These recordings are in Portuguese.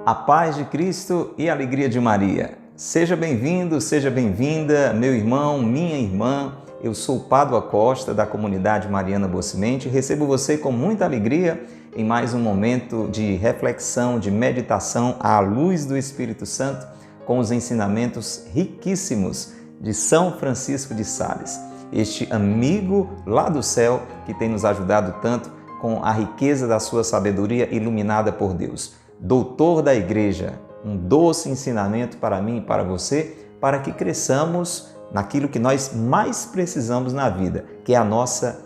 A paz de Cristo e a alegria de Maria. Seja bem-vindo, seja bem-vinda, meu irmão, minha irmã. Eu sou Pádua Costa, da comunidade Mariana Boa Semente, e recebo você com muita alegria em mais um momento de reflexão, de meditação à luz do Espírito Santo, com os ensinamentos riquíssimos de São Francisco de Sales, este amigo lá do céu que tem nos ajudado tanto com a riqueza da sua sabedoria iluminada por Deus. Doutor da Igreja, um doce ensinamento para mim e para você, para que cresçamos naquilo que nós mais precisamos na vida, que é a nossa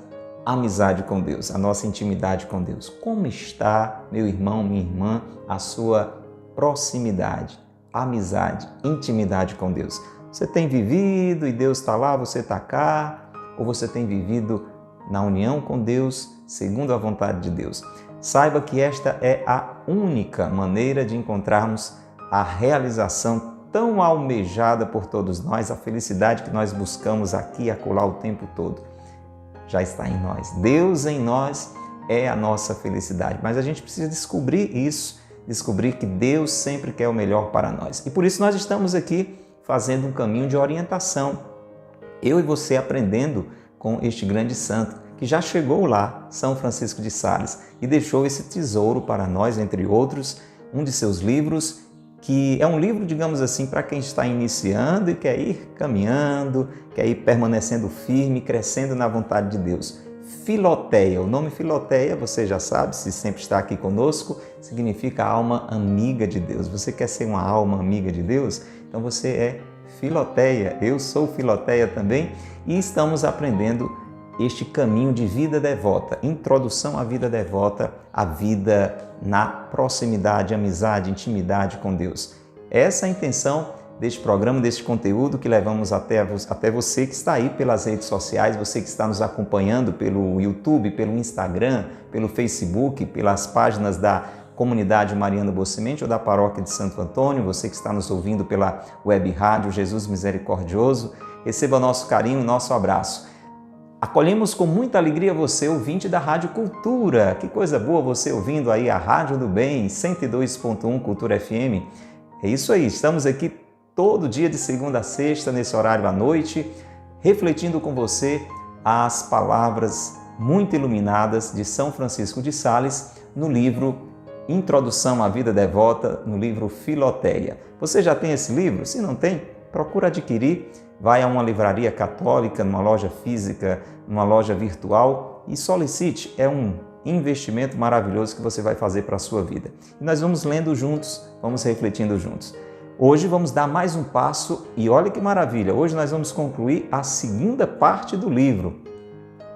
amizade com Deus, a nossa intimidade com Deus. Como está, meu irmão, minha irmã, a sua proximidade, amizade, intimidade com Deus? Você tem vivido e Deus está lá, você está cá? Ou você tem vivido na união com Deus, segundo a vontade de Deus? Saiba que esta é a única maneira de encontrarmos a realização tão almejada por todos nós, a felicidade que nós buscamos aqui e acolá o tempo todo. Já está em nós. Deus em nós é a nossa felicidade. Mas a gente precisa descobrir isso, descobrir que Deus sempre quer o melhor para nós. E por isso nós estamos aqui fazendo um caminho de orientação. Eu e você aprendendo com este grande santo, que já chegou lá, São Francisco de Sales, e deixou esse tesouro para nós, entre outros, um de seus livros, que é um livro, digamos assim, para quem está iniciando e quer ir caminhando, quer ir permanecendo firme, crescendo na vontade de Deus. Filoteia, o nome Filoteia, você já sabe, se sempre está aqui conosco, significa alma amiga de Deus. Você quer ser uma alma amiga de Deus? Então você é Filoteia, eu sou Filoteia também, e estamos aprendendo este caminho de vida devota, introdução à vida devota, a vida na proximidade, amizade, intimidade com Deus. Essa é a intenção deste programa, deste conteúdo que levamos até você que está aí pelas redes sociais, você que está nos acompanhando pelo YouTube, pelo Instagram, pelo Facebook, pelas páginas da Comunidade Mariana Boa Semente ou da Paróquia de Santo Antônio, você que está nos ouvindo pela web rádio Jesus Misericordioso, receba nosso carinho, nosso abraço. Acolhemos com muita alegria você, ouvinte da Rádio Cultura. Que coisa boa você ouvindo aí a Rádio do Bem, 102.1 Cultura FM. É isso aí, estamos aqui todo dia de segunda a sexta, nesse horário à noite, refletindo com você as palavras muito iluminadas de São Francisco de Sales no livro Introdução à Vida Devota, no livro Filoteia. Você já tem esse livro? Se não tem, procura adquirir. Vai a uma livraria católica, numa loja física, numa loja virtual e solicite. É um investimento maravilhoso que você vai fazer para a sua vida. E nós vamos lendo juntos, vamos refletindo juntos. Hoje vamos dar mais um passo e olha que maravilha, hoje nós vamos concluir a segunda parte do livro.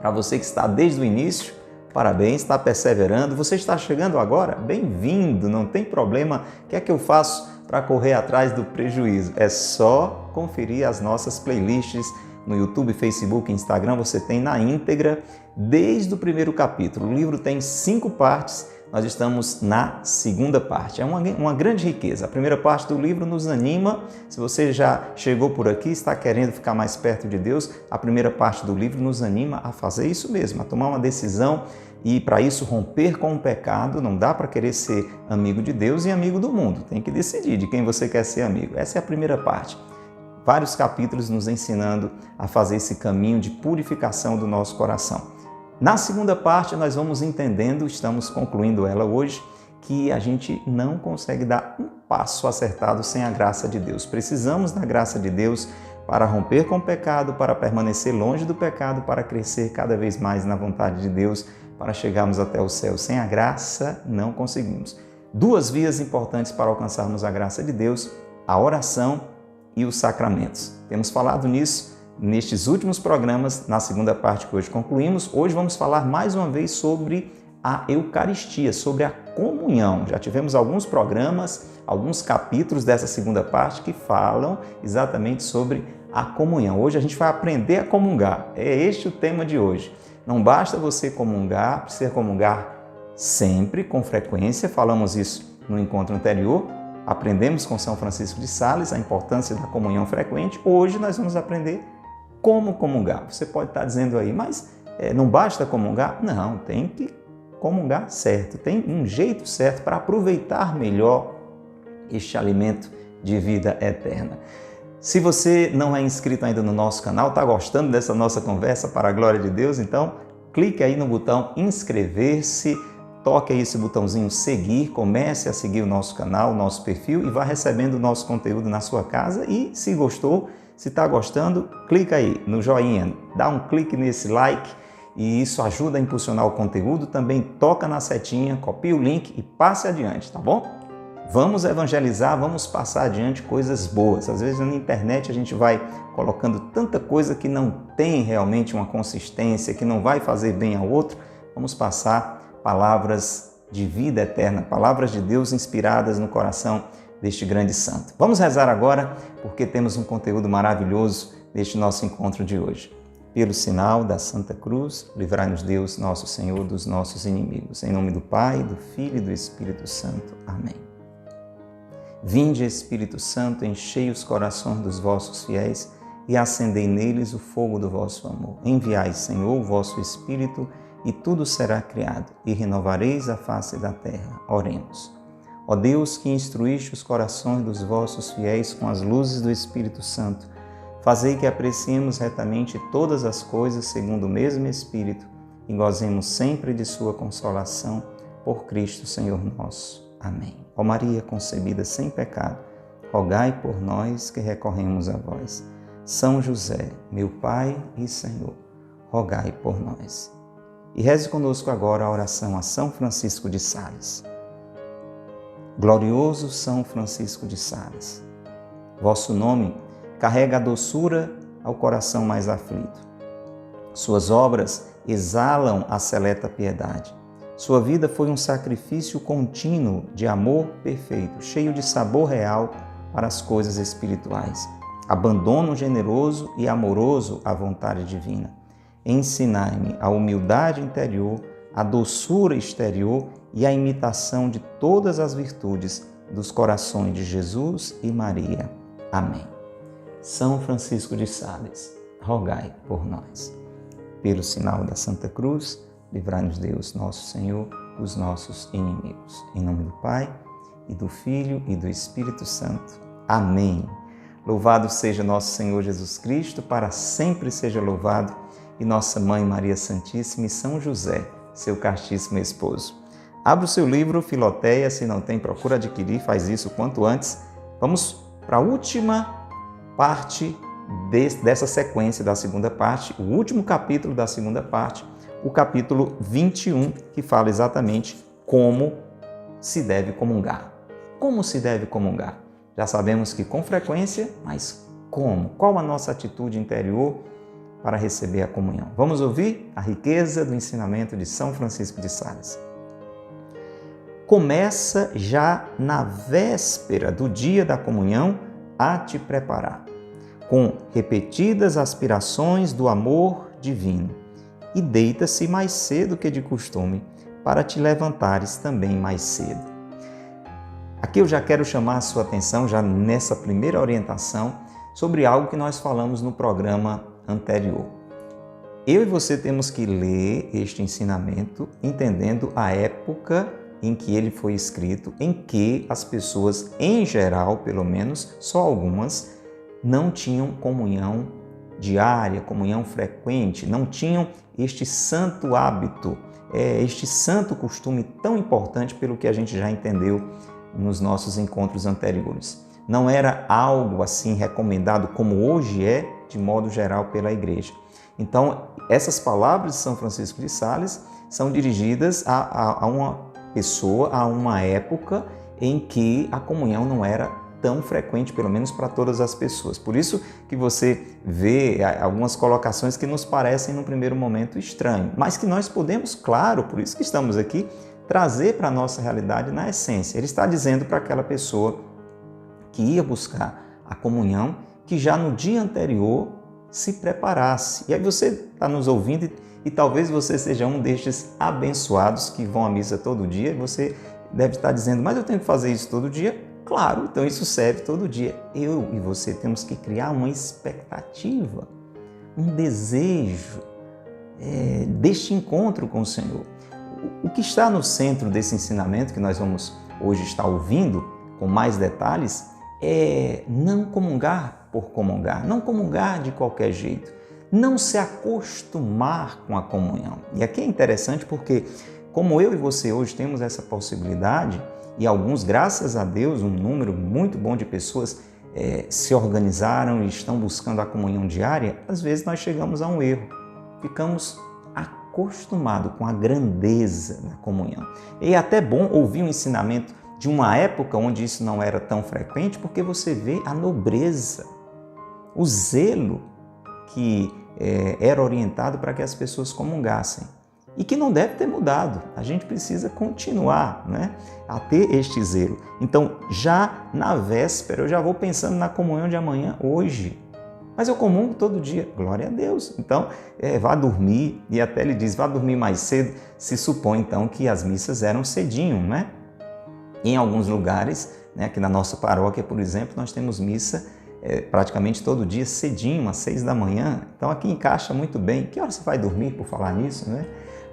Para você que está desde o início, parabéns, está perseverando. Você está chegando agora? Bem-vindo, não tem problema. O que é que eu faço para correr atrás do prejuízo? É só conferir as nossas playlists no YouTube, Facebook, Instagram. Você tem na íntegra desde o primeiro capítulo. O livro tem 5 partes, nós estamos na segunda parte. É uma grande riqueza. A primeira parte do livro nos anima. Se você já chegou por aqui, está querendo ficar mais perto de Deus, a primeira parte do livro nos anima a fazer isso mesmo, a tomar uma decisão e, para isso, romper com o pecado. Não dá para querer ser amigo de Deus e amigo do mundo. Tem que decidir de quem você quer ser amigo. Essa é a primeira parte. Vários capítulos nos ensinando a fazer esse caminho de purificação do nosso coração. Na segunda parte, nós vamos entendendo, estamos concluindo ela hoje, que a gente não consegue dar um passo acertado sem a graça de Deus. Precisamos da graça de Deus para romper com o pecado, para permanecer longe do pecado, para crescer cada vez mais na vontade de Deus, para chegarmos até o céu. Sem a graça, não conseguimos. 2 vias importantes para alcançarmos a graça de Deus: a oração e os sacramentos. Temos falado nisso nestes últimos programas, na segunda parte que hoje concluímos. Hoje vamos falar mais uma vez sobre a Eucaristia, sobre a comunhão. Já tivemos alguns programas, alguns capítulos dessa segunda parte que falam exatamente sobre a comunhão. Hoje a gente vai aprender a comungar. É este o tema de hoje. Não basta você comungar, precisa comungar sempre, com frequência. Falamos isso no encontro anterior. Aprendemos com São Francisco de Sales a importância da comunhão frequente. Hoje nós vamos aprender como comungar. Você pode estar dizendo aí, mas não basta comungar? Não, tem que comungar certo. Tem um jeito certo para aproveitar melhor este alimento de vida eterna. Se você não é inscrito ainda no nosso canal, está gostando dessa nossa conversa para a glória de Deus, então clique aí no botão inscrever-se, toque aí esse botãozinho seguir, comece a seguir o nosso canal, o nosso perfil e vá recebendo o nosso conteúdo na sua casa. E se gostou, se está gostando, clica aí no joinha, dá um clique nesse like e isso ajuda a impulsionar o conteúdo. Também toca na setinha, copie o link e passe adiante, tá bom? Vamos evangelizar, vamos passar adiante coisas boas. Às vezes na internet a gente vai colocando tanta coisa que não tem realmente uma consistência, que não vai fazer bem ao outro. Vamos passar palavras de vida eterna, palavras de Deus inspiradas no coração deste grande santo. Vamos rezar agora, porque temos um conteúdo maravilhoso neste nosso encontro de hoje. Pelo sinal da Santa Cruz, livrai-nos Deus, nosso Senhor, dos nossos inimigos. Em nome do Pai, do Filho e do Espírito Santo. Amém. Vinde, Espírito Santo, enchei os corações dos vossos fiéis e acendei neles o fogo do vosso amor. Enviai, Senhor, o vosso Espírito, e tudo será criado, e renovareis a face da terra. Oremos. Ó Deus, que instruíste os corações dos vossos fiéis com as luzes do Espírito Santo, fazei que apreciemos retamente todas as coisas segundo o mesmo Espírito e gozemos sempre de sua consolação, por Cristo, Senhor nosso. Amém. Ó Maria concebida sem pecado, rogai por nós que recorremos a vós. São José, meu Pai e Senhor, rogai por nós. E reze conosco agora a oração a São Francisco de Sales. Glorioso São Francisco de Sales, vosso nome carrega a doçura ao coração mais aflito. Suas obras exalam a seleta piedade. Sua vida foi um sacrifício contínuo de amor perfeito, cheio de sabor real para as coisas espirituais. Abandono generoso e amoroso à vontade divina. Ensinai-me a humildade interior, a doçura exterior e a imitação de todas as virtudes dos corações de Jesus e Maria. Amém. São Francisco de Sales, rogai por nós. Pelo sinal da Santa Cruz, livrai-nos Deus, nosso Senhor, dos nossos inimigos. Em nome do Pai, e do Filho, e do Espírito Santo. Amém. Louvado seja nosso Senhor Jesus Cristo, para sempre seja louvado, e nossa Mãe Maria Santíssima e São José, seu castíssimo esposo. Abra o seu livro, Filoteia, se não tem, procura adquirir, faz isso quanto antes. Vamos para a última parte dessa sequência da segunda parte, o último capítulo da segunda parte, o capítulo 21, que fala exatamente como se deve comungar. Como se deve comungar? Já sabemos que com frequência, mas como? Qual a nossa atitude interior para receber a comunhão? Vamos ouvir a riqueza do ensinamento de São Francisco de Sales. Começa já na véspera do dia da comunhão a te preparar, com repetidas aspirações do amor divino, e deita-se mais cedo que de costume, para te levantares também mais cedo. Aqui eu já quero chamar a sua atenção, já nessa primeira orientação, sobre algo que nós falamos no programa anterior. Eu e você temos que ler este ensinamento entendendo a época em que ele foi escrito, em que as pessoas, em geral, pelo menos, só algumas, não tinham comunhão diária, comunhão frequente, não tinham este santo hábito, este santo costume tão importante pelo que a gente já entendeu nos nossos encontros anteriores. Não era algo assim recomendado como hoje é, de modo geral, pela Igreja. Então, essas palavras de São Francisco de Sales são dirigidas a uma pessoa, a uma época em que a comunhão não era tão frequente, pelo menos para todas as pessoas. Por isso que você vê algumas colocações que nos parecem, no primeiro momento, estranho, mas que nós podemos, claro, por isso que estamos aqui, trazer para a nossa realidade na essência. Ele está dizendo para aquela pessoa que ia buscar a comunhão, que já no dia anterior se preparasse. E aí você está nos ouvindo e talvez você seja um destes abençoados que vão à missa todo dia, e você deve estar dizendo, mas eu tenho que fazer isso todo dia? Claro, então isso serve todo dia. Eu e você temos que criar uma expectativa, um desejo deste encontro com o Senhor. O que está no centro desse ensinamento que nós vamos hoje estar ouvindo, com mais detalhes, é não comungar por comungar, não comungar de qualquer jeito, não se acostumar com a comunhão. E aqui é interessante porque, como eu e você hoje temos essa possibilidade, e alguns, graças a Deus, um número muito bom de pessoas se organizaram e estão buscando a comunhão diária, às vezes nós chegamos a um erro, ficamos acostumados com a grandeza da comunhão. E é até bom ouvir um ensinamento de uma época onde isso não era tão frequente, porque você vê a nobreza, o zelo que era orientado para que as pessoas comungassem. E que não deve ter mudado. A gente precisa continuar, né, a ter este zelo. Então, já na véspera, eu já vou pensando na comunhão de amanhã, hoje. Mas eu comungo todo dia. Glória a Deus. Então, vá dormir. E até ele diz, vá dormir mais cedo. Se supõe, então, que as missas eram cedinho, né? Em alguns lugares, né, aqui na nossa paróquia, por exemplo, nós temos missa praticamente todo dia, cedinho, às 6 da manhã. Então, aqui encaixa muito bem. Que hora você vai dormir, por falar nisso, né?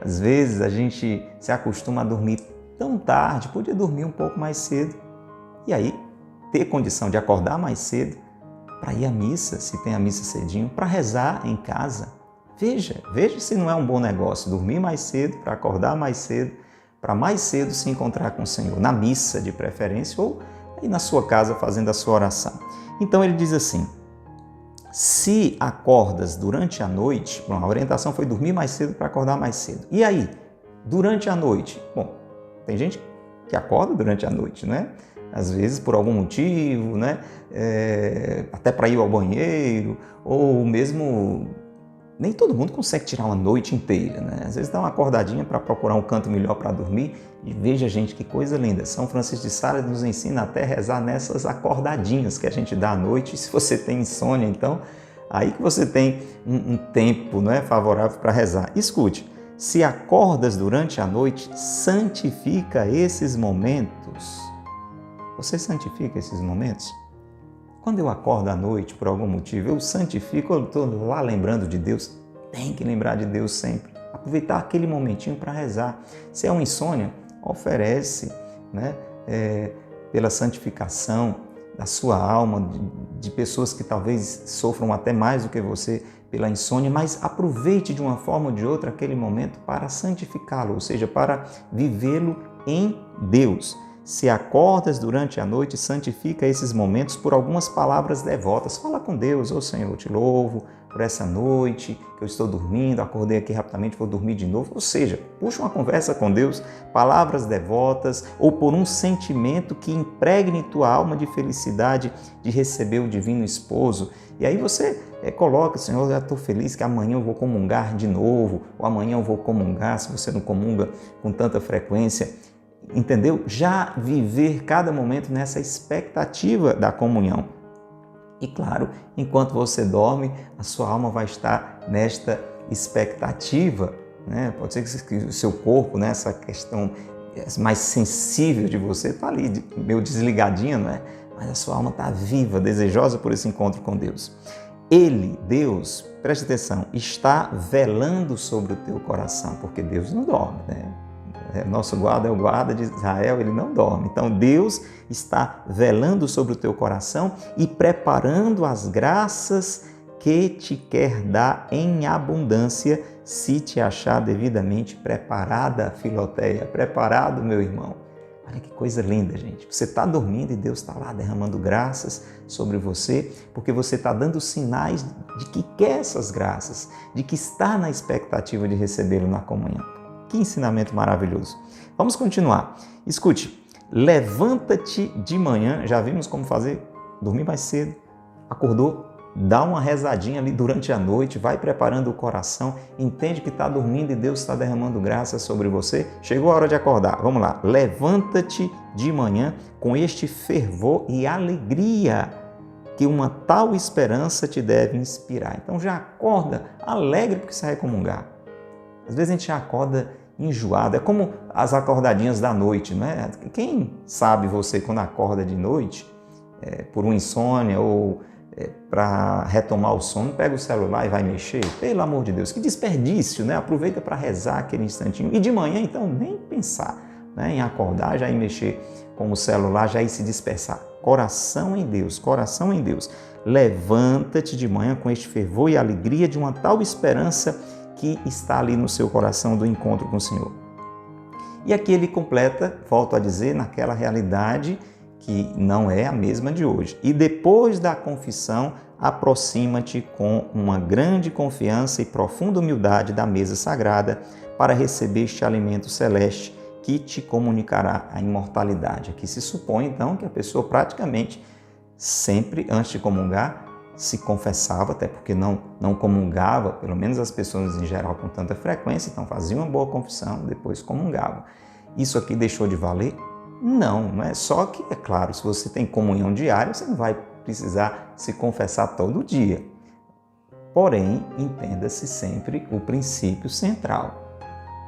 Às vezes a gente se acostuma a dormir tão tarde, podia dormir um pouco mais cedo e aí ter condição de acordar mais cedo para ir à missa, se tem a missa cedinho, para rezar em casa. Veja se não é um bom negócio dormir mais cedo, para acordar mais cedo, para mais cedo se encontrar com o Senhor, na missa de preferência ou aí na sua casa fazendo a sua oração. Então ele diz assim, se acordas durante a noite, bom, a orientação foi dormir mais cedo para acordar mais cedo. E aí, durante a noite? Bom, tem gente que acorda durante a noite, né? Às vezes por algum motivo, né? Até para ir ao banheiro, ou mesmo nem todo mundo consegue tirar uma noite inteira, né? Às vezes dá uma acordadinha para procurar um canto melhor para dormir. E veja, gente, que coisa linda. São Francisco de Sales nos ensina até a rezar nessas acordadinhas que a gente dá à noite. E se você tem insônia, então, aí que você tem um tempo, né, favorável para rezar. Escute, se acordas durante a noite, santifica esses momentos. Você santifica esses momentos? Quando eu acordo à noite, por algum motivo, eu santifico, eu estou lá lembrando de Deus. Tem que lembrar de Deus sempre. Aproveitar aquele momentinho para rezar. Se é uma insônia, oferece, né, pela santificação da sua alma, de pessoas que talvez sofram até mais do que você pela insônia, mas aproveite de uma forma ou de outra aquele momento para santificá-lo, ou seja, para vivê-lo em Deus. Se acordas durante a noite, santifica esses momentos por algumas palavras devotas. Fala com Deus, ô Senhor, eu te louvo por essa noite que eu estou dormindo, acordei aqui rapidamente, vou dormir de novo. Ou seja, puxa uma conversa com Deus, palavras devotas ou por um sentimento que impregne tua alma de felicidade de receber o divino esposo. E aí você coloca, Senhor, eu já estou feliz que amanhã eu vou comungar de novo, ou amanhã eu vou comungar, se você não comunga com tanta frequência. Entendeu? Já viver cada momento nessa expectativa da comunhão. E claro, enquanto você dorme, a sua alma vai estar nesta expectativa, né? Pode ser que o seu corpo, né, essa questão mais sensível de você, está ali meio desligadinha, não é? Mas a sua alma está viva, desejosa por esse encontro com Deus. Ele, Deus, preste atenção, está velando sobre o teu coração, porque Deus não dorme, né? Nosso guarda é o guarda de Israel, ele não dorme. Então Deus está velando sobre o teu coração e preparando as graças que te quer dar em abundância, se te achar devidamente preparada, Filoteia, preparado, meu irmão. Olha que coisa linda, gente. Você está dormindo e Deus está lá derramando graças sobre você, porque você está dando sinais de que quer essas graças, de que está na expectativa de recebê-lo na comunhão. Que ensinamento maravilhoso. Vamos continuar. Escute, levanta-te de manhã, já vimos como fazer, dormir mais cedo, acordou, dá uma rezadinha ali durante a noite, vai preparando o coração, entende que está dormindo e Deus está derramando graça sobre você. Chegou a hora de acordar, vamos lá. Levanta-te de manhã com este fervor e alegria que uma tal esperança te deve inspirar. Então já acorda alegre porque você vai comungar. Às vezes a gente já acorda enjoado, é como as acordadinhas da noite, né? Quem sabe você quando acorda de noite, por uma insônia ou para retomar o sono, pega o celular e vai mexer? Pelo amor de Deus, que desperdício, né? Aproveita para rezar aquele instantinho. E de manhã, então, nem pensar. né? Em acordar, já ir mexer com o celular, já ir se dispersar. Coração em Deus, coração em Deus. Levanta-te de manhã com este fervor e alegria de uma tal esperança que está ali no seu coração do encontro com o Senhor. E aqui ele completa, volto a dizer, naquela realidade que não é a mesma de hoje. E depois da confissão, aproxima-te com uma grande confiança e profunda humildade da mesa sagrada para receber este alimento celeste que te comunicará a imortalidade. Aqui se supõe, então, que a pessoa praticamente sempre, antes de comungar, se confessava, até porque não comungava, pelo menos as pessoas em geral com tanta frequência, então faziam uma boa confissão, depois comungavam. Isso aqui deixou de valer? Não é só que, é claro, se você tem comunhão diária, você não vai precisar se confessar todo dia. Porém, entenda-se sempre o princípio central.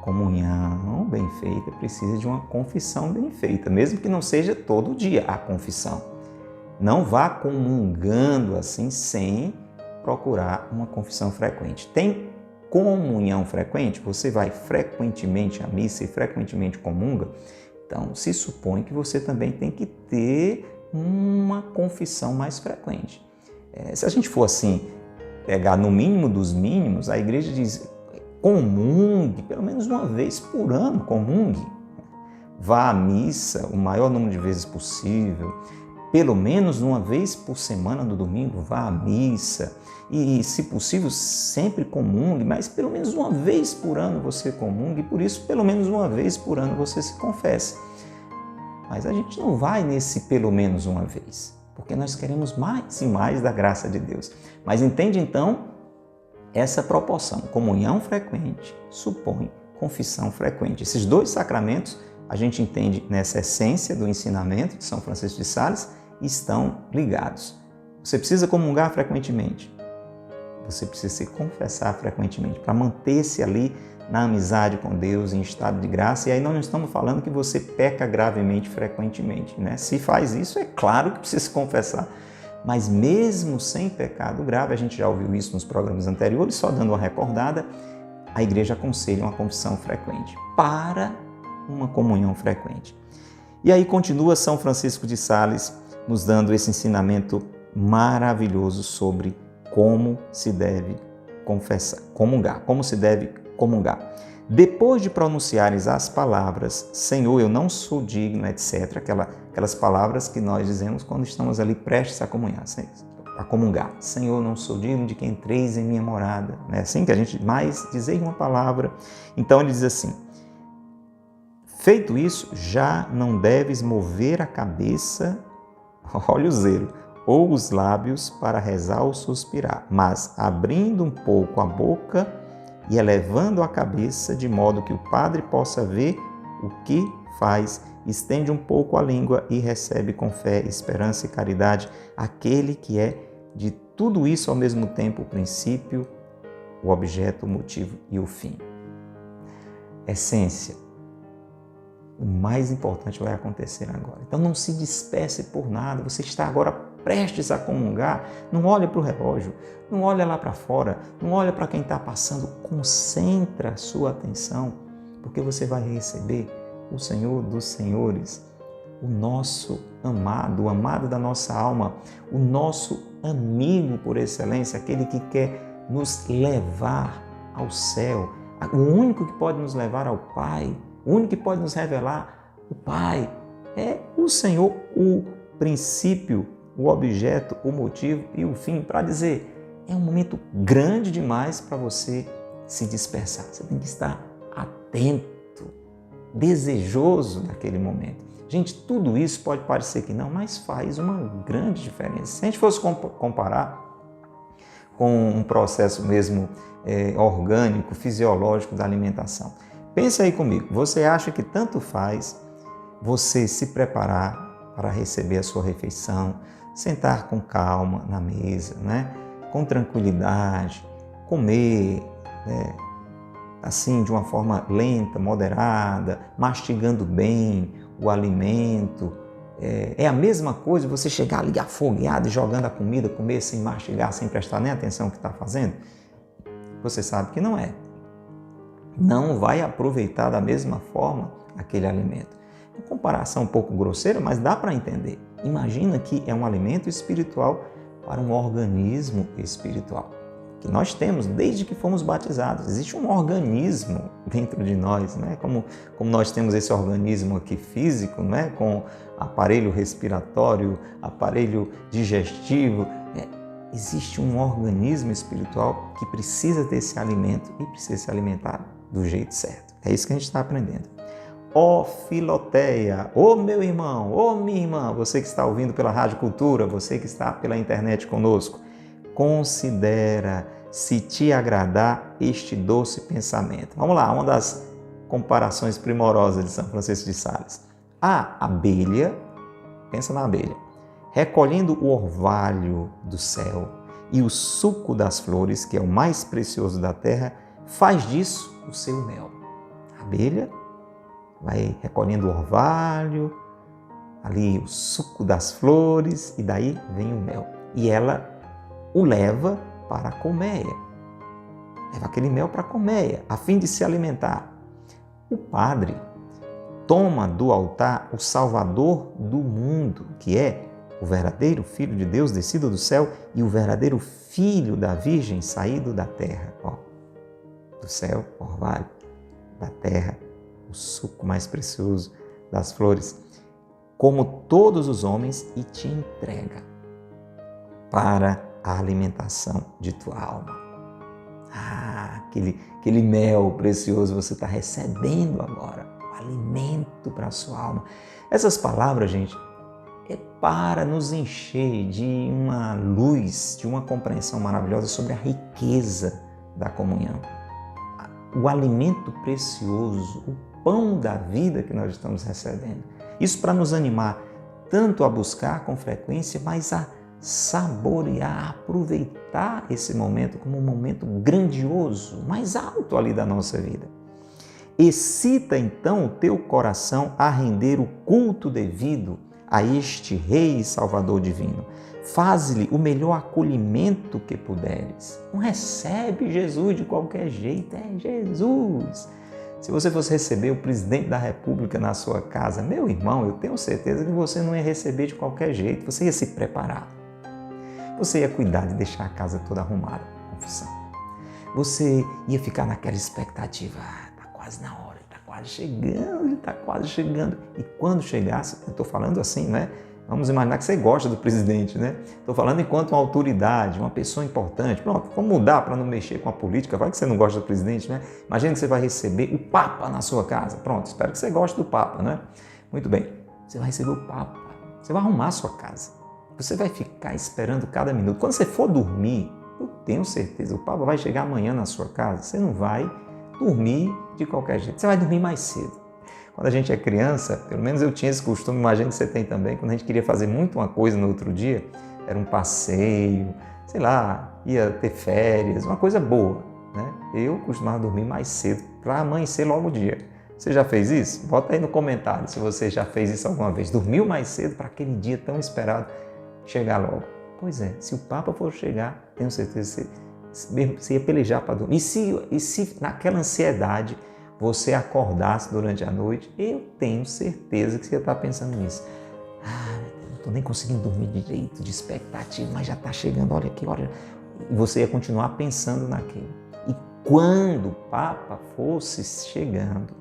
Comunhão bem feita precisa de uma confissão bem feita, mesmo que não seja todo dia a confissão. Não vá comungando assim sem procurar uma confissão frequente. Tem comunhão frequente? Você vai frequentemente à missa e frequentemente comunga? Então, se supõe que você também tem que ter uma confissão mais frequente. Se a gente for assim, pegar no mínimo dos mínimos, a igreja diz: comungue, pelo menos uma vez por ano, comungue. Vá à missa o maior número de vezes possível. Pelo menos uma vez por semana no domingo, vá à missa. E, se possível, sempre comungue, mas pelo menos uma vez por ano você comungue. E por isso, pelo menos uma vez por ano você se confesse. Mas a gente não vai nesse pelo menos uma vez, porque nós queremos mais e mais da graça de Deus. Mas entende, então, essa proporção. Comunhão frequente supõe confissão frequente. Esses dois sacramentos, a gente entende nessa essência do ensinamento de São Francisco de Sales, estão ligados. Você precisa comungar frequentemente. Você precisa se confessar frequentemente para manter-se ali na amizade com Deus, em estado de graça. E aí nós não estamos falando que você peca gravemente frequentemente, né? Se faz isso, é claro que precisa se confessar. Mas mesmo sem pecado grave, a gente já ouviu isso nos programas anteriores, só dando uma recordada, a igreja aconselha uma confissão frequente para uma comunhão frequente. E aí continua São Francisco de Sales nos dando esse ensinamento maravilhoso sobre como se deve comungar, como se deve comungar. Depois de pronunciares as palavras, Senhor, eu não sou digno, etc., aquelas palavras que nós dizemos quando estamos ali prestes a comungar. Senhor, eu não sou digno de que entreis em minha morada. É assim que a gente mais dizer uma palavra. Então ele diz assim: feito isso, já não deves mover a cabeça, olha o zelo, ou os lábios para rezar ou suspirar, mas abrindo um pouco a boca e elevando a cabeça, de modo que o padre possa ver o que faz, estende um pouco a língua e recebe com fé, esperança e caridade aquele que é de tudo isso ao mesmo tempo o princípio, o objeto, o motivo e o fim. Essência. O mais importante vai acontecer agora. Então não se disperse por nada. Você está agora prestes a comungar. Não olhe para o relógio, não olhe lá para fora, não olhe para quem está passando. Concentra a sua atenção, porque você vai receber o Senhor dos Senhores, o nosso amado, o amado da nossa alma, o nosso amigo por excelência, aquele que quer nos levar ao céu, o único que pode nos levar ao Pai, o único que pode nos revelar o Pai, é o Senhor, o princípio, o objeto, o motivo e o fim, para dizer, é um momento grande demais para você se dispersar. Você tem que estar atento, desejoso daquele momento. Gente, tudo isso pode parecer que não, mas faz uma grande diferença. Se a gente fosse comparar com um processo mesmo orgânico, fisiológico da alimentação. Pense aí comigo, você acha que tanto faz você se preparar para receber a sua refeição, sentar com calma na mesa, né? Com tranquilidade, comer, né? Assim, de uma forma lenta, moderada, mastigando bem o alimento. É a mesma coisa você chegar ali afogueado e jogando a comida, comer sem mastigar, sem prestar nem atenção no que está fazendo? Você sabe que não é. não vai aproveitar da mesma forma aquele alimento. Uma comparação um pouco grosseira, mas dá para entender. Imagina que é um alimento espiritual para um organismo espiritual, que nós temos desde que fomos batizados. Existe um organismo dentro de nós, né? Como nós temos esse organismo aqui físico, né? Com aparelho respiratório, aparelho digestivo, existe um organismo espiritual que precisa desse alimento e precisa se alimentar do jeito certo. É isso que a gente está aprendendo. Ó Filoteia, ô meu irmão, ô minha irmã, você que está ouvindo pela Rádio Cultura, você que está pela internet conosco, considera se te agradar este doce pensamento. Vamos lá, uma das comparações primorosas de São Francisco de Sales. A abelha, pensa na abelha, recolhendo o orvalho do céu e o suco das flores, que é o mais precioso da terra, faz disso o seu mel. A abelha vai recolhendo o orvalho, ali o suco das flores, e daí vem o mel. E ela o leva para a colmeia. Leva aquele mel para a colmeia, a fim de se alimentar. O padre toma do altar o Salvador do mundo, que é o verdadeiro Filho de Deus descido do céu e o verdadeiro Filho da Virgem saído da terra. Do céu, orvalho, da terra, o suco mais precioso das flores, como todos os homens, e te entrega para a alimentação de tua alma. Aquele mel precioso você está recebendo agora, o alimento para a sua alma. Essas palavras, gente, é para nos encher de uma luz, de uma compreensão maravilhosa sobre a riqueza da comunhão. O alimento precioso, o pão da vida que nós estamos recebendo. Isso para nos animar tanto a buscar com frequência, mas a saborear, a aproveitar esse momento como um momento grandioso, mais alto ali da nossa vida. Excita então o teu coração a render o culto devido a este Rei e Salvador divino. Faze-lhe o melhor acolhimento que puderes. Não recebe Jesus de qualquer jeito, é Jesus. Se você fosse receber o presidente da República na sua casa, meu irmão, eu tenho certeza que você não ia receber de qualquer jeito, você ia se preparar. Você ia cuidar de deixar a casa toda arrumada, confissão. Você ia ficar naquela expectativa, está quase na hora, está quase chegando. E quando chegasse, eu estou falando assim, né? Vamos imaginar que você gosta do presidente, né? Estou falando enquanto uma autoridade, uma pessoa importante. Pronto, vamos mudar para não mexer com a política. Vai que você não gosta do presidente, né? Imagina que você vai receber o Papa na sua casa. Pronto, espero que você goste do Papa, né? Muito bem, você vai receber o Papa. Você vai arrumar a sua casa. Você vai ficar esperando cada minuto. Quando você for dormir, eu tenho certeza, o Papa vai chegar amanhã na sua casa. Você não vai dormir de qualquer jeito. Você vai dormir mais cedo. Quando a gente é criança, pelo menos eu tinha esse costume, imagino que você tem também, quando a gente queria fazer muito uma coisa no outro dia, era um passeio, sei lá, ia ter férias, uma coisa boa, né? Eu costumava dormir mais cedo para amanhecer logo o dia. Você já fez isso? Bota aí no comentário se você já fez isso alguma vez. Dormiu mais cedo para aquele dia tão esperado chegar logo. Pois é, se o Papa for chegar, tenho certeza que você ia pelejar para dormir. E se naquela ansiedade você acordasse durante a noite, eu tenho certeza que você ia estar pensando nisso. Não estou nem conseguindo dormir direito, de expectativa, mas já está chegando, olha aqui, olha. E você ia continuar pensando naquilo. E quando o Papa fosse chegando,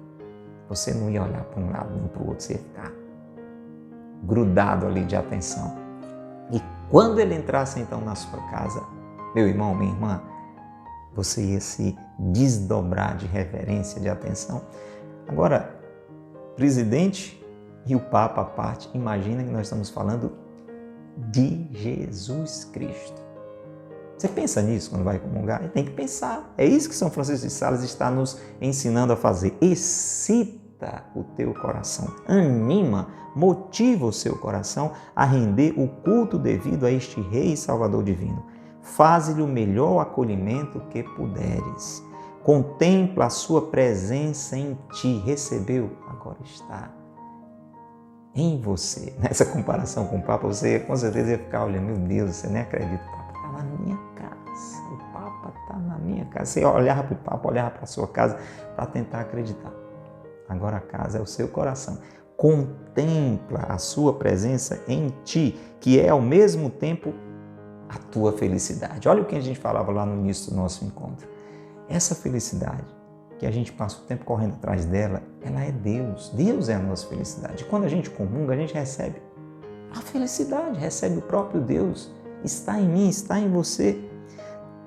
você não ia olhar para um lado nem para o outro, você ia ficar grudado ali de atenção. E quando ele entrasse então na sua casa, meu irmão, minha irmã, você ia se desdobrar de reverência, de atenção. Agora, presidente e o Papa à parte, imagina que nós estamos falando de Jesus Cristo. Você pensa nisso quando vai comungar? Tem que pensar. É isso que São Francisco de Sales está nos ensinando a fazer. Excita o teu coração, anima, motiva o seu coração a render o culto devido a este Rei e Salvador divino. Faze-lhe o melhor acolhimento que puderes. Contempla a sua presença em ti. Recebeu, agora está em você. Nessa comparação com o Papa, você com certeza ia ficar olhando, meu Deus, você nem acredita, o Papa está na minha casa, o Papa está na minha casa. Você olhava para o Papa, olhava para a sua casa para tentar acreditar. Agora a casa é o seu coração. Contempla a sua presença em ti, que é ao mesmo tempo a tua felicidade. Olha o que a gente falava lá no início do nosso encontro. Essa felicidade, que a gente passa o tempo correndo atrás dela, ela é Deus. Deus é a nossa felicidade. E quando a gente comunga, a gente recebe a felicidade, recebe o próprio Deus. Está em mim, está em você.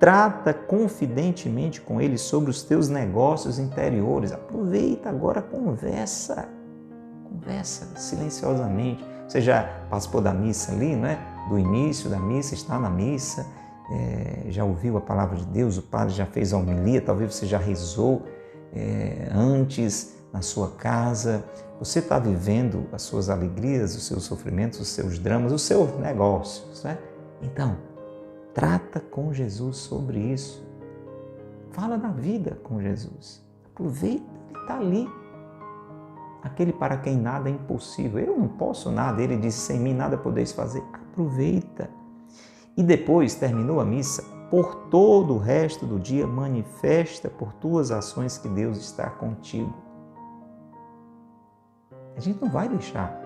Trata confidentemente com Ele sobre os teus negócios interiores. Aproveita agora, conversa silenciosamente. Você já participou da missa ali, não é? Do início da missa, está na missa, já ouviu a palavra de Deus, o padre já fez a homilia, talvez você já rezou antes na sua casa. Você está vivendo as suas alegrias, os seus sofrimentos, os seus dramas, os seus negócios, né? Então, trata com Jesus sobre isso. Fala da vida com Jesus. Aproveita, Ele está ali. Aquele para quem nada é impossível. Eu não posso nada. Ele disse, sem mim nada podeis fazer. Aproveita. E depois, terminou a missa, por todo o resto do dia, manifesta por tuas ações que Deus está contigo. A gente não vai deixar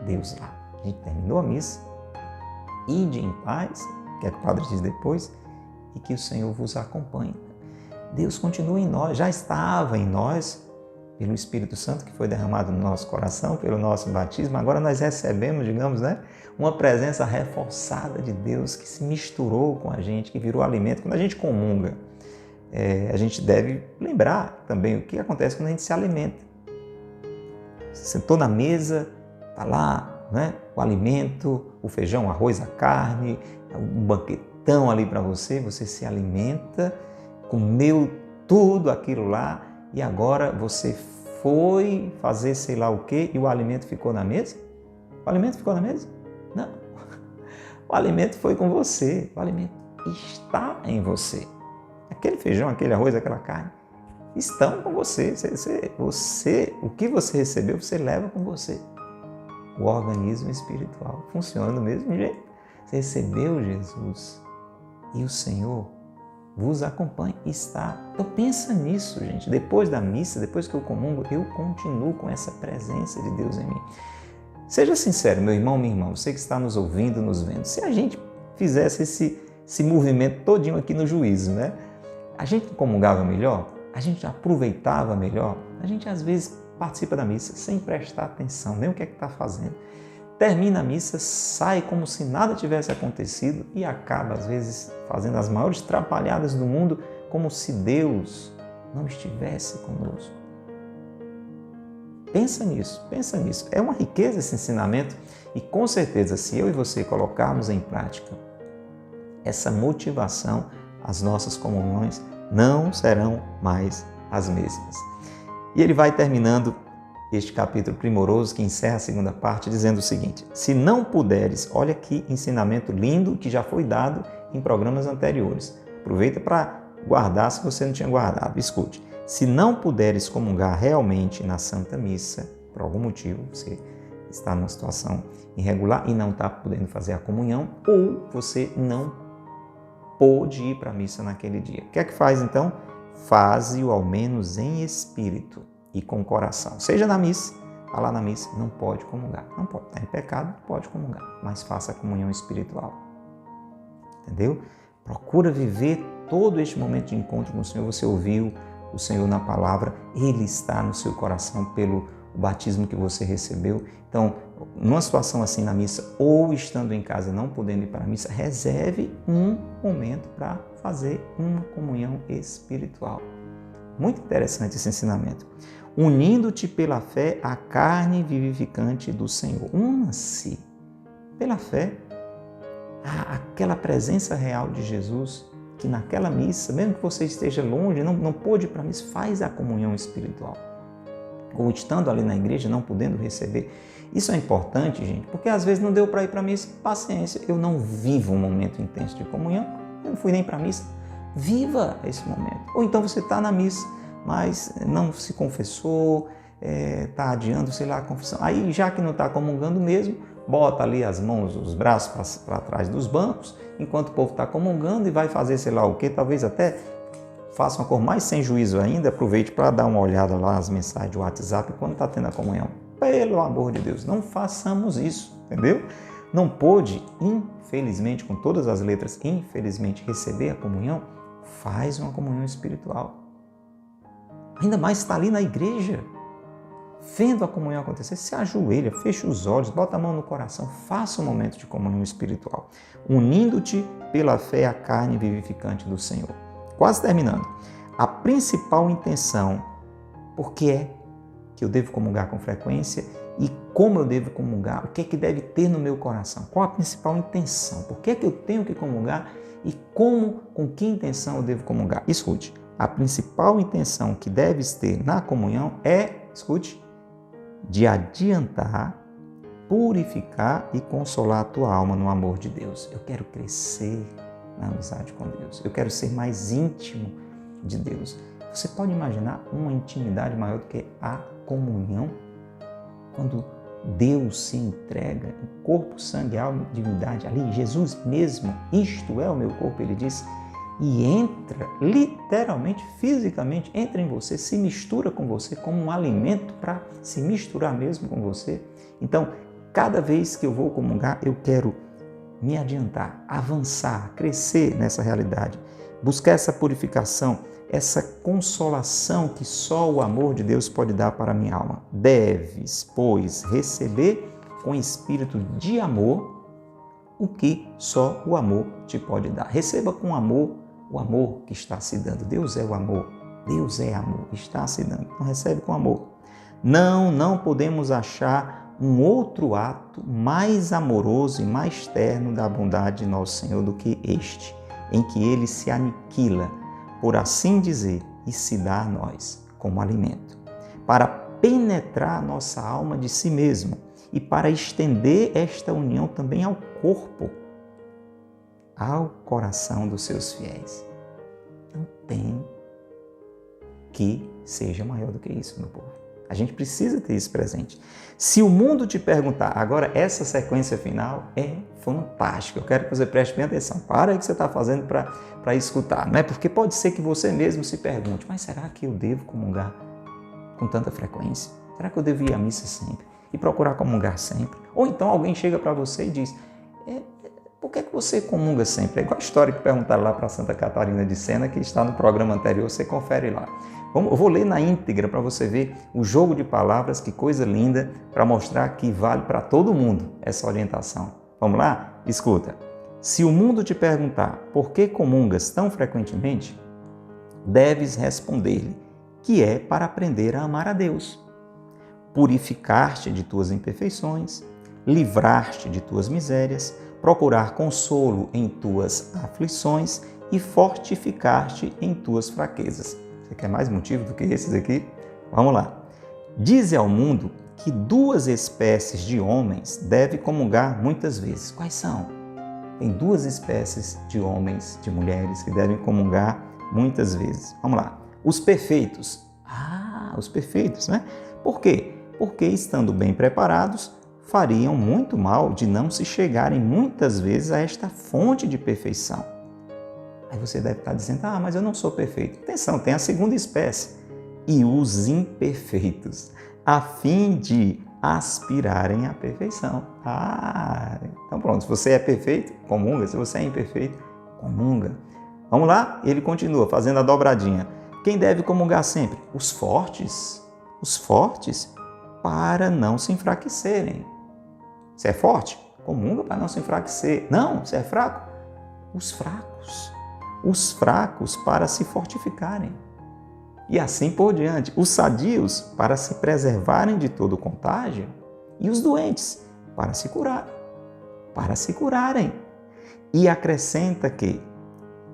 Deus lá. A gente terminou a missa, ide em paz, que é o Padre diz depois, e que o Senhor vos acompanhe. Deus continua em nós, já estava em nós, pelo Espírito Santo que foi derramado no nosso coração, pelo nosso batismo. Agora nós recebemos, digamos, né, uma presença reforçada de Deus que se misturou com a gente, que virou alimento. Quando a gente comunga, a gente deve lembrar também o que acontece quando a gente se alimenta. Sentou na mesa, está lá, né, o alimento, o feijão, o arroz, a carne, um banquetão ali para você, você se alimenta, comeu tudo aquilo lá e agora você foi fazer sei lá o quê e o alimento ficou na mesa? O alimento ficou na mesa? Não. O alimento foi com você, o alimento está em você. Aquele feijão, aquele arroz, aquela carne estão com você. O que você recebeu, você leva com você. O organismo espiritual funciona do mesmo jeito. Você recebeu Jesus e o Senhor vos acompanha, está. Então pensa nisso, gente. Depois da missa, depois que eu comungo, eu continuo com essa presença de Deus em mim. Seja sincero, meu irmão, minha irmã, você que está nos ouvindo, nos vendo. Se a gente fizesse esse movimento todinho aqui no juízo, né? A gente comungava melhor? A gente aproveitava melhor? A gente às vezes participa da missa sem prestar atenção, nem o que é que está fazendo. Termina a missa, sai como se nada tivesse acontecido e acaba, às vezes, fazendo as maiores trapalhadas do mundo, como se Deus não estivesse conosco. Pensa nisso, pensa nisso. É uma riqueza esse ensinamento e, com certeza, se eu e você colocarmos em prática essa motivação, as nossas comunhões não serão mais as mesmas. E ele vai terminando este capítulo primoroso que encerra a segunda parte dizendo o seguinte: se não puderes, olha que ensinamento lindo que já foi dado em programas anteriores. Aproveita para guardar se você não tinha guardado. Escute, se não puderes comungar realmente na Santa Missa, por algum motivo, você está numa situação irregular e não está podendo fazer a comunhão, ou você não pôde ir para a missa naquele dia. O que é que faz então? Faze-o ao menos em espírito e com o coração. Seja na missa, está lá na missa, não pode comungar. Não pode, está em pecado, não pode comungar, mas faça a comunhão espiritual. Entendeu? Procura viver todo este momento de encontro com o Senhor. Você ouviu o Senhor na palavra, Ele está no seu coração pelo batismo que você recebeu. Então, numa situação assim na missa, ou estando em casa não podendo ir para a missa, reserve um momento para fazer uma comunhão espiritual. Muito interessante esse ensinamento. Unindo-te pela fé à carne vivificante do Senhor. Una-se pela fé àquela presença real de Jesus, que naquela missa, mesmo que você esteja longe, não pôde ir para a missa, faz a comunhão espiritual. Ou estando ali na igreja, não podendo receber. Isso é importante, gente, porque às vezes não deu para ir para a missa. Paciência, eu não vivo um momento intenso de comunhão, eu não fui nem para a missa. Viva esse momento. Ou então você está na missa, mas não se confessou, está adiando, sei lá, a confissão. Aí, já que não está comungando mesmo, bota ali as mãos, os braços para trás dos bancos, enquanto o povo está comungando e vai fazer sei lá o quê, talvez até faça uma cor mais sem juízo ainda, aproveite para dar uma olhada lá nas mensagens de WhatsApp quando está tendo a comunhão. Pelo amor de Deus, não façamos isso, entendeu? Não pôde, infelizmente, com todas as letras, infelizmente, receber a comunhão, faz uma comunhão espiritual. Ainda mais está ali na igreja, vendo a comunhão acontecer, se ajoelha, fecha os olhos, bota a mão no coração, faça um momento de comunhão espiritual, unindo-te pela fé à carne vivificante do Senhor. Quase terminando. A principal intenção, por que é que eu devo comungar com frequência e como eu devo comungar, o que é que deve ter no meu coração, qual a principal intenção, por que é que eu tenho que comungar e como, com que intenção eu devo comungar. Escute, a principal intenção que deves ter na comunhão é, escute, de adiantar, purificar e consolar a tua alma no amor de Deus. Eu quero crescer na amizade com Deus. Eu quero ser mais íntimo de Deus. Você pode imaginar uma intimidade maior do que a comunhão? Quando Deus se entrega em corpo, sangue, alma e divindade, ali Jesus mesmo, isto é o meu corpo, ele diz, e entra, literalmente, fisicamente, entra em você, se mistura com você como um alimento para se misturar mesmo com você. Então, cada vez que eu vou comungar, eu quero me adiantar, avançar, crescer nessa realidade, buscar essa purificação, essa consolação que só o amor de Deus pode dar para a minha alma. Deves, pois, receber com espírito de amor o que só o amor te pode dar. Receba com amor o amor que está se dando. Deus é o amor. Deus é amor. Está se dando. Então recebe com amor. Não podemos achar um outro ato mais amoroso e mais terno da bondade de nosso Senhor do que este, em que Ele se aniquila, por assim dizer, e se dá a nós como alimento, para penetrar a nossa alma de si mesmo e para estender esta união também ao corpo, ao coração dos seus fiéis. Não tem que seja maior do que isso, meu povo. A gente precisa ter isso presente. Se o mundo te perguntar, agora essa sequência final é fantástica, eu quero que você preste bem atenção. Para aí que você está fazendo para escutar, não é? Porque pode ser que você mesmo se pergunte, mas será que eu devo comungar com tanta frequência? Será que eu devo ir à missa sempre? E procurar comungar sempre? Ou então alguém chega para você e diz, por que você comunga sempre? É igual a história que perguntaram lá para Santa Catarina de Sena, que está no programa anterior, você confere lá. Eu vou ler na íntegra para você ver o jogo de palavras, que coisa linda, para mostrar que vale para todo mundo essa orientação. Vamos lá? Escuta. Se o mundo te perguntar por que comungas tão frequentemente, deves responder-lhe que é para aprender a amar a Deus, purificar-te de tuas imperfeições, livrar-te de tuas misérias, procurar consolo em tuas aflições e fortificar-te em tuas fraquezas. Você quer mais motivo do que esses aqui? Vamos lá. Dize ao mundo que duas espécies de homens devem comungar muitas vezes. Quais são? Tem duas espécies de homens, de mulheres, que devem comungar muitas vezes. Vamos lá. Os perfeitos. Os perfeitos, né? Por quê? Porque, estando bem preparados, fariam muito mal de não se chegarem muitas vezes a esta fonte de perfeição. Aí você deve estar dizendo, mas eu não sou perfeito. Atenção, tem a segunda espécie. E os imperfeitos, a fim de aspirarem à perfeição. Então pronto, se você é perfeito, comunga. Se você é imperfeito, comunga. Vamos lá? Ele continua fazendo a dobradinha. Quem deve comungar sempre? Os fortes. Os fortes, para não se enfraquecerem. Você é forte? Comunga para não se enfraquecer. Não, você é fraco? Os fracos. Os fracos para se fortificarem. E assim por diante. Os sadios para se preservarem de todo contágio e os doentes para se curarem. Para se curarem. E acrescenta que,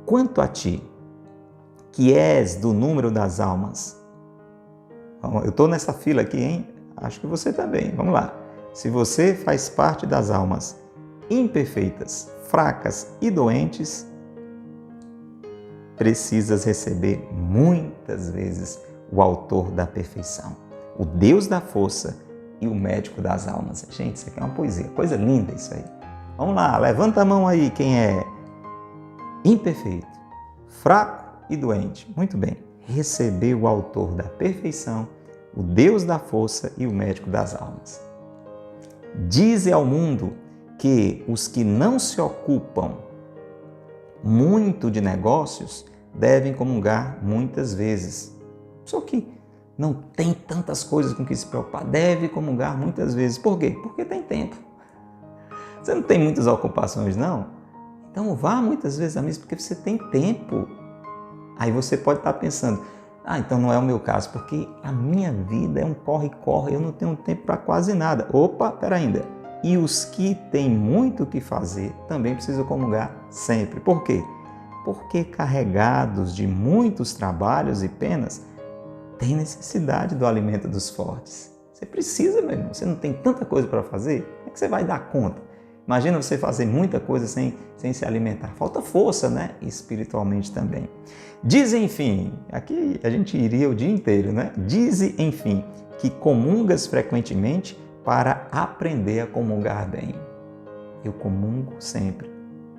quanto a ti, que és do número das almas, eu estou nessa fila aqui, hein? Acho que você também. Vamos lá. Se você faz parte das almas imperfeitas, fracas e doentes, precisas receber muitas vezes o autor da perfeição, o Deus da força e o médico das almas. Gente, isso aqui é uma poesia, coisa linda isso aí. Vamos lá, levanta a mão aí quem é imperfeito, fraco e doente. Muito bem. Recebeu o autor da perfeição, o Deus da força e o médico das almas. Dize ao mundo que os que não se ocupam muito de negócios devem comungar muitas vezes. Só que não tem tantas coisas com que se preocupar, deve comungar muitas vezes. Por quê? Porque tem tempo. Você não tem muitas ocupações, não? Então vá muitas vezes à missa porque você tem tempo. Aí você pode estar pensando, então não é o meu caso, porque a minha vida é um corre-corre, eu não tenho tempo para quase nada. Opa, pera ainda. E os que têm muito o que fazer também precisam comungar sempre. Por quê? Porque carregados de muitos trabalhos e penas, têm necessidade do alimento dos fortes. Você precisa, meu irmão. Você não tem tanta coisa para fazer, como é que você vai dar conta? Imagina você fazer muita coisa sem se alimentar. Falta força, né? Espiritualmente também. Dize, enfim, aqui a gente iria o dia inteiro, né? Dize, enfim, que comungas frequentemente para aprender a comungar bem. Eu comungo sempre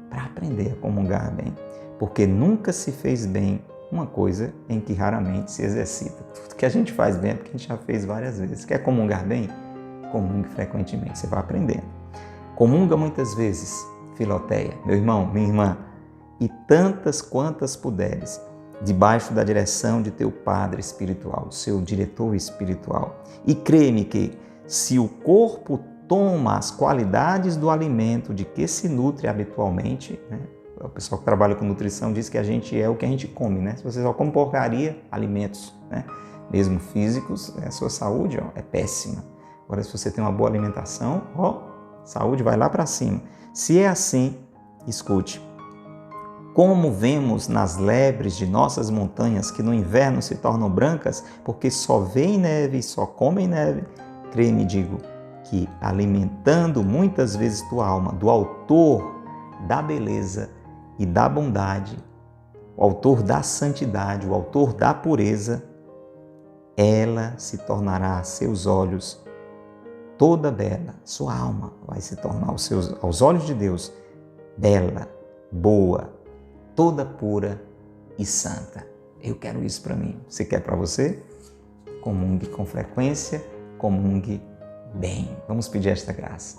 para aprender a comungar bem, porque nunca se fez bem uma coisa em que raramente se exercita. Tudo que a gente faz bem é porque a gente já fez várias vezes. Quer comungar bem? Comungue frequentemente, você vai aprendendo. Comunga muitas vezes, Filoteia, meu irmão, minha irmã, e tantas quantas puderes, debaixo da direção de teu padre espiritual, seu diretor espiritual. E crê-me que, se o corpo toma as qualidades do alimento de que se nutre habitualmente, né? O pessoal que trabalha com nutrição diz que a gente é o que a gente come, né? Se você só come porcaria, alimentos, né? Mesmo físicos, a sua saúde é péssima. Agora, se você tem uma boa alimentação, saúde vai lá para cima. Se é assim, escute. Como vemos nas lebres de nossas montanhas que no inverno se tornam brancas porque só veem neve e só comem neve, crê-me, digo, que alimentando muitas vezes tua alma do autor da beleza e da bondade, o autor da santidade, o autor da pureza, ela se tornará a seus olhos toda bela. Sua alma vai se tornar aos olhos de Deus bela, boa, toda pura e santa. Eu quero isso para mim. Você quer para você? Comungue com frequência, comungue bem. Vamos pedir esta graça.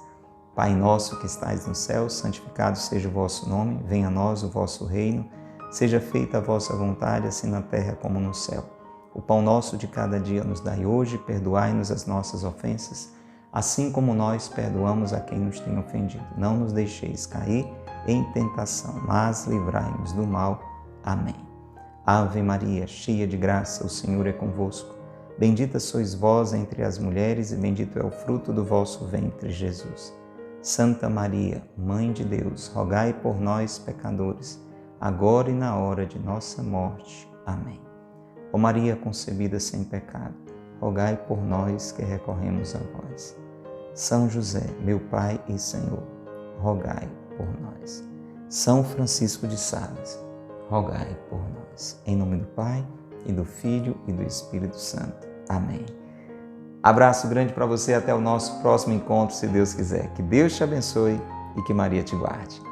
Pai nosso que estais no céu, santificado seja o vosso nome, venha a nós o vosso reino, seja feita a vossa vontade, assim na terra como no céu. O pão nosso de cada dia nos dai hoje, perdoai-nos as nossas ofensas, assim como nós perdoamos a quem nos tem ofendido. Não nos deixeis cair em tentação, mas livrai-nos do mal. Amém. Ave Maria, cheia de graça, o Senhor é convosco. Bendita sois vós entre as mulheres e bendito é o fruto do vosso ventre, Jesus. Santa Maria, Mãe de Deus, rogai por nós, pecadores, agora e na hora de nossa morte. Amém. Ó Maria concebida sem pecado, rogai por nós que recorremos a vós. São José, meu Pai e Senhor, rogai por nós. São Francisco de Sales, rogai por nós. Em nome do Pai, e do Filho e do Espírito Santo. Amém. Abraço grande para você, até o nosso próximo encontro, se Deus quiser. Que Deus te abençoe e que Maria te guarde.